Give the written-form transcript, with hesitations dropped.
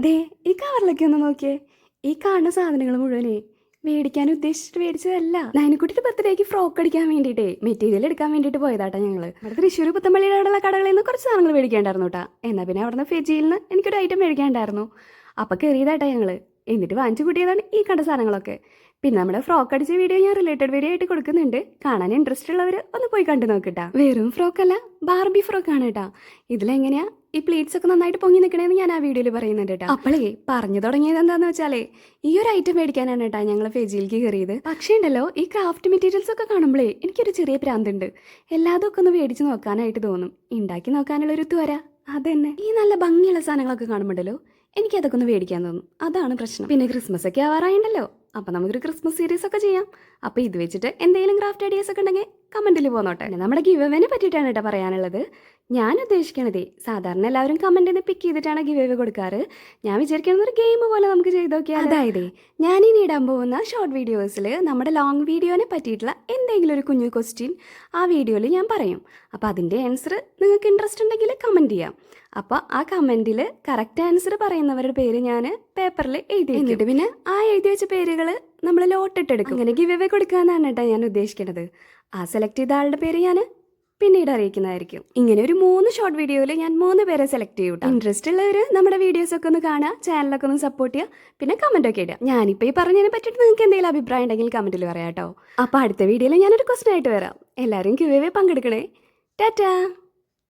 ദേ ഈ കവറിലൊക്കെ ഒന്ന് നോക്കിയേ. ഈ കാണുന്ന സാധനങ്ങൾ മുഴുവനേ മേടിക്കാൻ ഉദ്ദേശിച്ചിട്ട് മേടിച്ചതല്ല. നയനക്കുട്ടിയുടെ ബർത്ത്ഡേക്ക് ഫ്രോക്ക് അടിക്കാൻ വേണ്ടിയിട്ടേ മെറ്റീരിയൽ എടുക്കാൻ വേണ്ടിയിട്ട് പോയതാട്ടാ ഞങ്ങള്. അവിടെ തൃശ്ശൂർ പുത്തമ്പള്ളിയുടെ കടകളിൽ നിന്ന് കുറച്ച് സാധനങ്ങൾ മേടിക്കാണ്ടായിരുന്നു കേട്ടാ. എന്നാൽ പിന്നെ അവിടെ നിന്ന് ഫെജിയിൽ നിന്ന് എനിക്കൊരു ഐറ്റം മേടിക്കാണ്ടായിരുന്നു. അപ്പം കയറിയതാട്ടാ ഞങ്ങള്. എന്നിട്ട് വാങ്ങിച്ചു കൂട്ടിയതാണ് ഈ കണ്ട സാധനങ്ങളൊക്കെ. പിന്നെ നമ്മുടെ ഫ്രോക്ക് അടിച്ച വീഡിയോ ഞാൻ റിലേറ്റഡ് വീഡിയോ ആയിട്ട് കൊടുക്കുന്നുണ്ട്. കാണാൻ ഇൻട്രസ്റ്റ് ഉള്ളവർ ഒന്ന് പോയി കണ്ടു നോക്കിട്ടാ. വെറും ഫ്രോക്ക് അല്ല, ബാർബി ഫ്രോക്ക് ആണ് കേട്ടാ. ഇതിലെങ്ങനെയാ ഈ പ്ലേറ്റ്സ് ഒക്കെ നന്നായിട്ട് പൊങ്ങി നിൽക്കണേന്ന് ഞാൻ ആ വീഡിയോയിൽ പറയുന്നുണ്ട് കേട്ടോ. അപ്പോളേ പറഞ്ഞു തുടങ്ങിയത് എന്താന്ന് വെച്ചാലേ ഈ ഒരു ഐറ്റം മേടിക്കാനാണ് കേട്ടാ ഞങ്ങൾ ഫെജിയിലേക്ക് കയറിയത്. പക്ഷേ ഉണ്ടല്ലോ, ഈ ക്രാഫ്റ്റ് മെറ്റീരിയൽസ് ഒക്കെ കാണുമ്പോഴേ എനിക്കൊരു ചെറിയ പ്രാന്തുണ്ട്. എല്ലാതും ഒക്കെ ഒന്ന് മേടിച്ച് നോക്കാനായിട്ട് തോന്നും. ഉണ്ടാക്കി നോക്കാനുള്ളൊരു ത്വര അതന്നെ. ഈ നല്ല ഭംഗിയുള്ള സാധനങ്ങളൊക്കെ കാണുമ്പോണ്ടല്ലോ എനിക്കതൊക്കെ ഒന്ന് മേടിക്കാൻ തോന്നും. അതാണ് പ്രശ്നം. പിന്നെ ക്രിസ്മസ് ഒക്കെ ആവാറായിണ്ടല്ലോ, അപ്പം നമുക്കൊരു ക്രിസ്മസ് സീരീസ് ഒക്കെ ചെയ്യാം. അപ്പോൾ ഇത് വെച്ചിട്ട് എന്തെങ്കിലും ക്രാഫ്റ്റ് ഐഡിയാസ് ഒക്കെ ഉണ്ടെങ്കിൽ കമൻറ്റിൽ പോന്നോട്ടെ. നമ്മുടെ ഗിവ് എവേനെ പറ്റിയിട്ടാണ് കേട്ടോ പറയാനുള്ളത്. ഞാൻ ഉദ്ദേശിക്കണതേ സാധാരണ എല്ലാവരും കമൻറ്റിൽ നിന്ന് പിക്ക് ചെയ്തിട്ടാണ് ഗിവ് എവേ കൊടുക്കാറ്. ഞാൻ വിചാരിക്കുന്നത് ഒരു ഗെയിം പോലെ നമുക്ക് ചെയ്ത് നോക്കിയാൽ. അതായത് ഞാനിനി ഇടാൻ പോകുന്ന ഷോർട്ട് വീഡിയോസിൽ നമ്മുടെ ലോങ് വീഡിയോനെ പറ്റിയിട്ടുള്ള എന്തെങ്കിലും ഒരു കുഞ്ഞു ക്വസ്റ്റ്യൻ ആ വീഡിയോയിൽ ഞാൻ പറയും. അപ്പോൾ അതിൻ്റെ ആൻസർ നിങ്ങൾക്ക് ഇൻട്രസ്റ്റ് ഉണ്ടെങ്കിൽ കമൻറ്റ് ചെയ്യാം. അപ്പോൾ ആ കമൻറ്റിൽ കറക്റ്റ് ആൻസർ പറയുന്നവരുടെ പേര് ഞാൻ പേപ്പറിൽ എഴുതി എന്നിട്ട് പിന്നെ ആ എഴുതി വെച്ച പേരുകൾ നമ്മൾ ലോട്ടിട്ടെടുക്കും. അങ്ങനെ ഗിവ് എവേ കൊടുക്കാമെന്നാണ് കേട്ടോ ഞാൻ ഉദ്ദേശിക്കുന്നത്. ആ സെലക്ട് ചെയ്ത ആളുടെ പേര് ഞാൻ പിന്നീട് അറിയിക്കുന്നതായിരിക്കും. ഇങ്ങനെ ഒരു 3 ഷോർട്ട് വീഡിയോയിൽ ഞാൻ 3 പേരെ സെലക്ട് ചെയ്യും. ഇൻട്രസ്റ്റ് ഉള്ളവർ നമ്മുടെ വീഡിയോസ് ഒക്കെ ഒന്ന് കാണുക, ചാനലൊക്കെ ഒന്ന് സപ്പോർട്ട് ചെയ്യുക, പിന്നെ കമൻ്റ് ഒക്കെ ഇടുക. ഞാനിപ്പോൾ ഈ പറഞ്ഞതിനെ പറ്റിയിട്ട് നിങ്ങൾക്ക് എന്തെങ്കിലും അഭിപ്രായം ഉണ്ടെങ്കിൽ കമൻറ്റിൽ പറയാം കേട്ടോ. അപ്പോൾ അടുത്ത വീഡിയോയിൽ ഞാനൊരു ക്വസ്റ്റൻ ആയിട്ട് വരാം. എല്ലാവരും ഗിവ് എവേ പങ്കെടുക്കണേ. ടാറ്റാ.